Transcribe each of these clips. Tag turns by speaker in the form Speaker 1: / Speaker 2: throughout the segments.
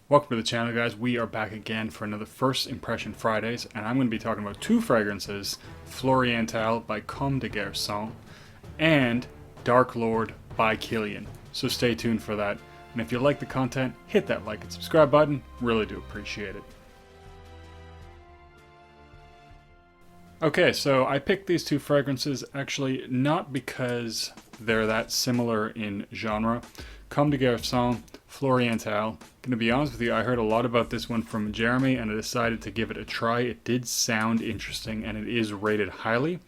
Speaker 1: Welcome to the channel, guys. We are back again for another First Impression Fridays, and I'm going to be talking about two fragrances, Floriental by Comme des Garçons and Dark Lord by Kilian. So stay tuned for that. And if you like the content, hit that like and subscribe button. Really do appreciate it. Okay, so I picked these two fragrances actually not because they're that similar in genre. Comme des Garçons, Floriental. Gonna be honest with you, I heard a lot about this one from Jeremy and I decided to give it a try. It did sound interesting and it is rated highly.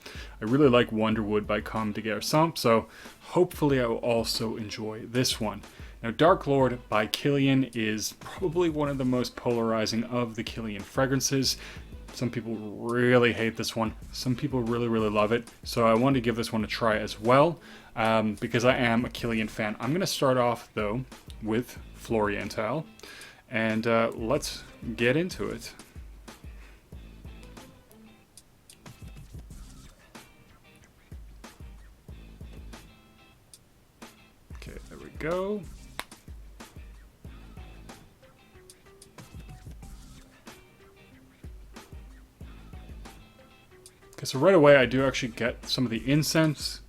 Speaker 1: I really like Wonderwood by Comme des Garçons, so hopefully I will also enjoy this one. Now, Dark Lord by Kilian is probably one of the most polarizing of the Kilian fragrances. Some people really hate this one. Some people really love it. So I wanted to give this one a try as well because I am a Kilian fan. I'm going to start off, though, with Floriental. And let's get into it. Okay, there we go. Okay, so right away I do actually get some of the incense.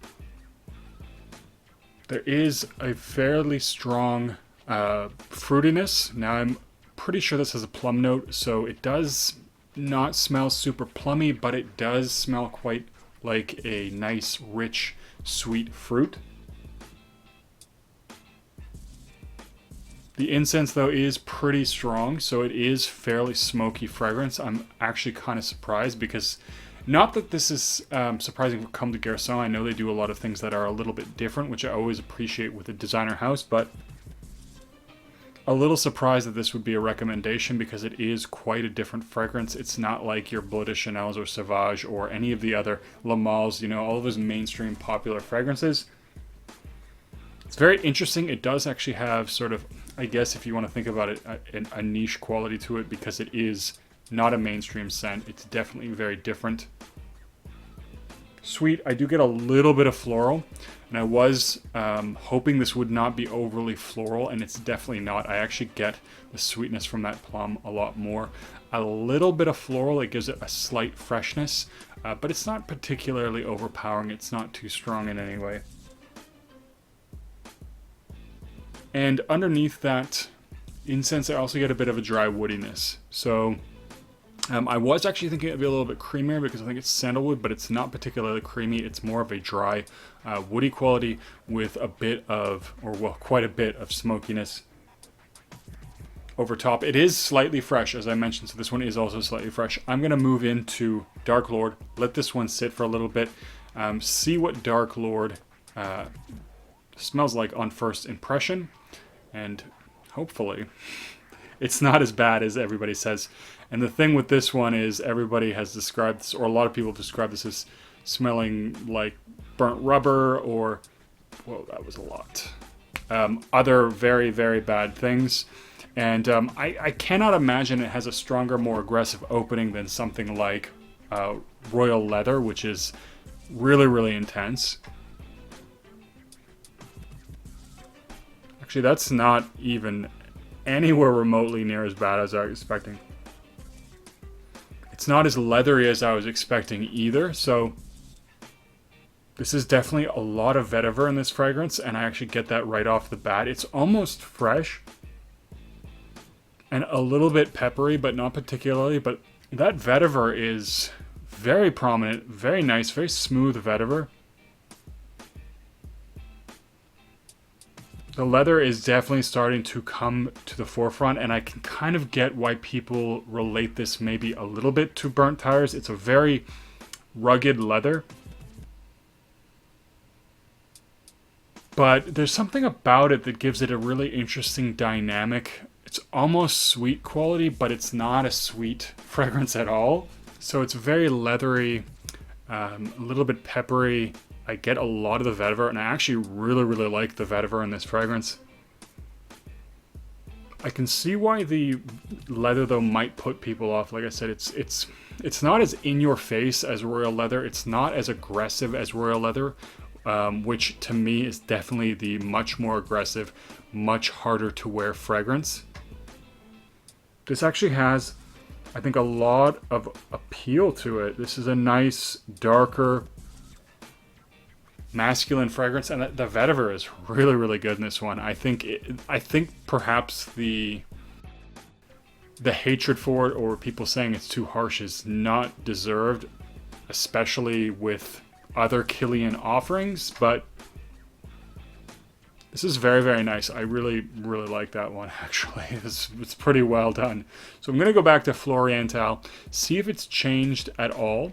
Speaker 1: There is a fairly strong fruitiness. Now I'm pretty sure this has a plum note, so it does not smell super plummy, but it does smell quite like a nice, rich, sweet fruit. The incense, though, is pretty strong, so it is fairly smoky fragrance. I'm actually kind of surprised because not that this is surprising for Comme des Garçons. I know they do a lot of things that are a little bit different, which I always appreciate with a designer house, but a little surprised that this would be a recommendation because it is quite a different fragrance. It's not like your Bleu de Chanel's or Sauvage or any of the other Le Mals, you know, all of those mainstream popular fragrances. It's very interesting. It does actually have sort of, I guess if you want to think about it, a niche quality to it because it is not a mainstream scent. It's definitely very different. Sweet. I do get a little bit of floral, and I was hoping this would not be overly floral, and it's definitely not. I actually get the sweetness from that plum a lot more. A little bit of floral, it gives it a slight freshness, but it's not particularly overpowering. It's not too strong in any way. And underneath that incense, I also get a bit of a dry woodiness. So I was actually thinking it would be a little bit creamier because I think it's sandalwood, but it's not particularly creamy. It's more of a dry, woody quality with a bit of, or well, quite a bit of smokiness over top. It is slightly fresh, as I mentioned, so this one is also slightly fresh. I'm going to move into Dark Lord, let this one sit for a little bit, see what Dark Lord smells like on first impression, and hopefully it's not as bad as everybody says. And the thing with this one is everybody has described this, or a lot of people describe this as smelling like burnt rubber or, well, that was a lot. Other very bad things. And I cannot imagine it has a stronger, more aggressive opening than something like Royal Leather, which is really intense. Actually, that's not even anywhere remotely near as bad as I was expecting. It's not as leathery as I was expecting either, so this is definitely a lot of vetiver in this fragrance, and I actually get that right off the bat. It's almost fresh and a little bit peppery, but not particularly, but that vetiver is very prominent, very nice, very smooth vetiver. The leather is definitely starting to come to the forefront, and I can kind of get why people relate this maybe a little bit to burnt tires. It's a very rugged leather, but there's something about it that gives it a really interesting dynamic. It's almost sweet quality, but it's not a sweet fragrance at all. So it's very leathery, a little bit peppery. I get a lot of the vetiver, and I actually really like the vetiver in this fragrance. I can see why the leather, though, might put people off. Like I said, it's not as in your face as Royal Leather. It's not as aggressive as Royal Leather, which to me is definitely the much more aggressive, much harder to wear fragrance. This actually has, I think, a lot of appeal to it. This is a nice, darker, masculine fragrance, and the vetiver is really, really good in this one. I think perhaps the hatred for it, or people saying it's too harsh, is not deserved, especially with other Kilian offerings, but this is very, very nice. I really, really like that one, actually. It's pretty well done. So I'm going to go back to Floriental, see if it's changed at all,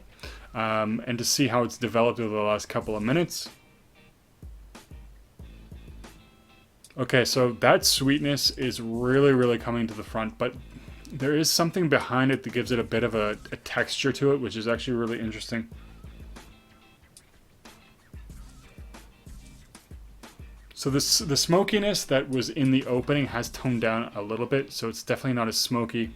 Speaker 1: and to see how it's developed over the last couple of minutes. Okay, so that sweetness is really, really coming to the front, but there is something behind it that gives it a bit of a texture to it, which is actually really interesting. So the smokiness that was in the opening has toned down a little bit, so it's definitely not as smoky.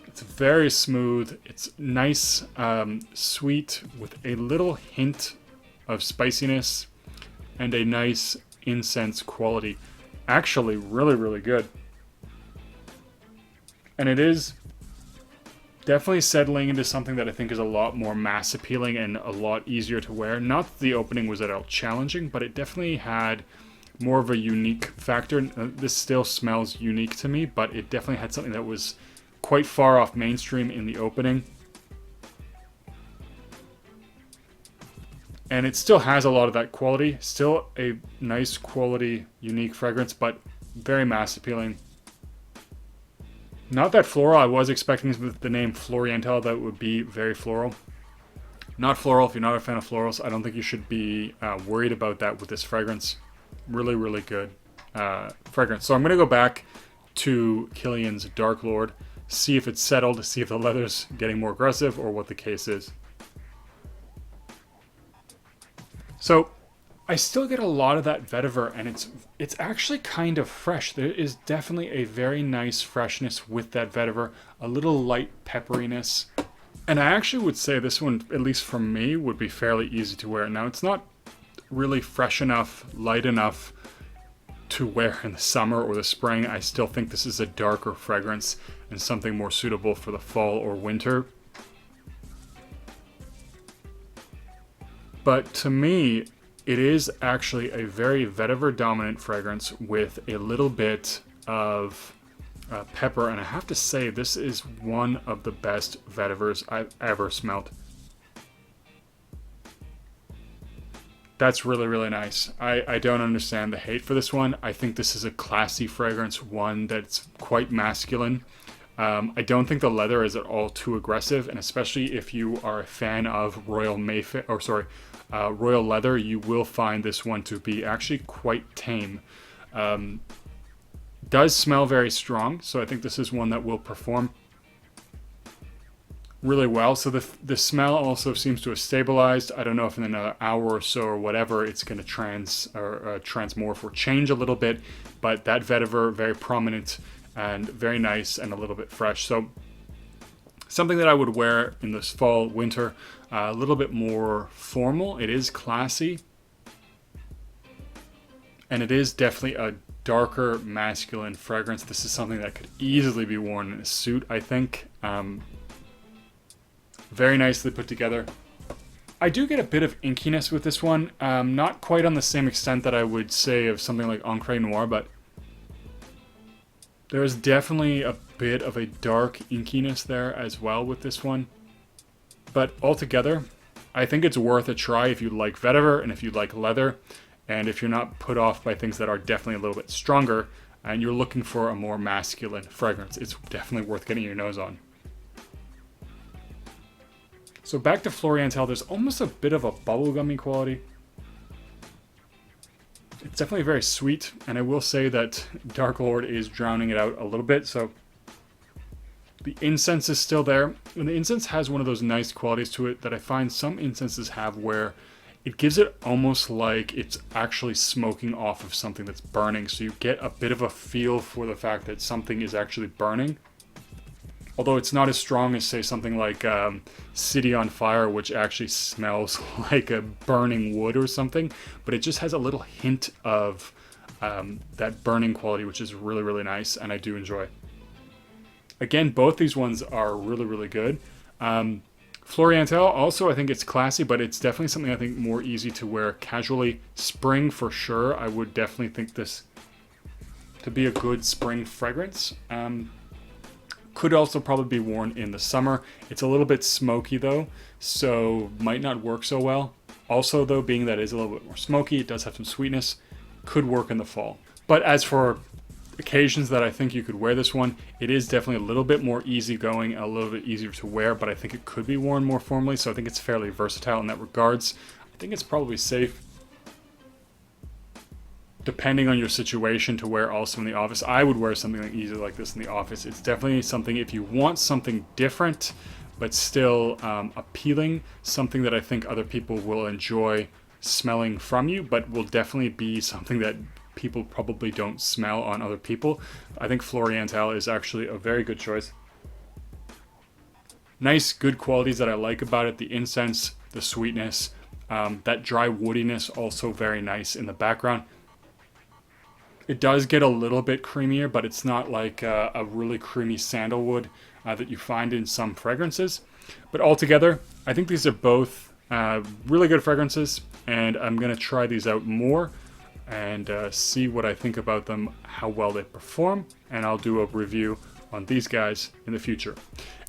Speaker 1: It's very smooth. It's nice, sweet, with a little hint of spiciness and a nice incense quality. Actually, really, really good. And it is definitely settling into something that I think is a lot more mass appealing and a lot easier to wear. Not that the opening was at all challenging, but it definitely had more of a unique factor. This still smells unique to me, but it definitely had something that was quite far off mainstream in the opening. And it still has a lot of that quality. Still a nice quality, unique fragrance, but very mass appealing. Not that floral. I was expecting with the name Floriental that would be very floral. Not floral. If you're not a fan of florals, I don't think you should be worried about that with this fragrance. Really, really good fragrance. So I'm going to go back to Kilian's Dark Lord, see if it's settled, see if the leather's getting more aggressive or what the case is. So I still get a lot of that vetiver, and it's actually kind of fresh. There is definitely a very nice freshness with that vetiver, a little light pepperiness. And I actually would say this one, at least for me, would be fairly easy to wear. Now, it's not really fresh enough, light enough to wear in the summer or the spring. I still think this is a darker fragrance and something more suitable for the fall or winter. But to me, it is actually a very vetiver dominant fragrance with a little bit of pepper, and I have to say this is one of the best vetivers I've ever smelled. That's really, really nice. I don't understand the hate for this one. I think this is a classy fragrance, one that's quite masculine. I don't think the leather is at all too aggressive, and especially if you are a fan of Royal leather, you will find this one to be actually quite tame. Does smell very strong, so I think this is one that will perform really well. So the smell also seems to have stabilized. I don't know if in another hour or so or whatever it's going to transmorph or change a little bit, but that vetiver, very prominent and very nice and a little bit fresh. So something that I would wear in this fall, winter, a little bit more formal. It is classy, and it is definitely a darker masculine fragrance. This is something that could easily be worn in a suit, I think. Very nicely put together. I do get a bit of inkiness with this one, not quite on the same extent that I would say of something like Encre Noir, but there is definitely a bit of a dark inkiness there as well with this one. But altogether, I think it's worth a try if you like vetiver and if you like leather, and if you're not put off by things that are definitely a little bit stronger and you're looking for a more masculine fragrance. It's definitely worth getting your nose on. So back to Floriental, there's almost a bit of a bubblegummy quality. It's definitely very sweet, and I will say that Dark Lord is drowning it out a little bit, so the incense is still there, and the incense has one of those nice qualities to it that I find some incenses have, where it gives it almost like it's actually smoking off of something that's burning, so you get a bit of a feel for the fact that something is actually burning. Although it's not as strong as, say, something like City on Fire, which actually smells like a burning wood or something, but it just has a little hint of that burning quality, which is really, really nice, and I do enjoy. Again, both these ones are really, really good. Floriental, also, I think it's classy, but it's definitely something I think more easy to wear casually. Spring, for sure. I would definitely think this to be a good spring fragrance. Could also probably be worn in the summer. It's a little bit smoky, though, so might not work so well. Also, though, being that it is a little bit more smoky, it does have some sweetness, could work in the fall. But as for occasions that I think you could wear this one, it is definitely a little bit more easygoing and a little bit easier to wear, but I think it could be worn more formally, so I think it's fairly versatile in that regards. I think it's probably safe, depending on your situation, to wear also in the office. I would wear something easy like this in the office. It's definitely something, if you want something different but still appealing, something that I think other people will enjoy smelling from you, but will definitely be something that people probably don't smell on other people. I think Floriental is actually a very good choice. Nice, good qualities that I like about it. The incense, the sweetness, that dry woodiness, also very nice in the background. It does get a little bit creamier, but it's not like a really creamy sandalwood that you find in some fragrances. But altogether, I think these are both really good fragrances, and I'm going to try these out more and see what I think about them, how well they perform, and I'll do a review on these guys in the future.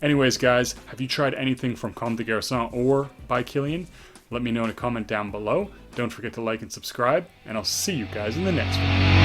Speaker 1: Anyways, guys, have you tried anything from Comme des Garçons or by Kilian? Let me know in a comment down below. Don't forget to like and subscribe, and I'll see you guys in the next one.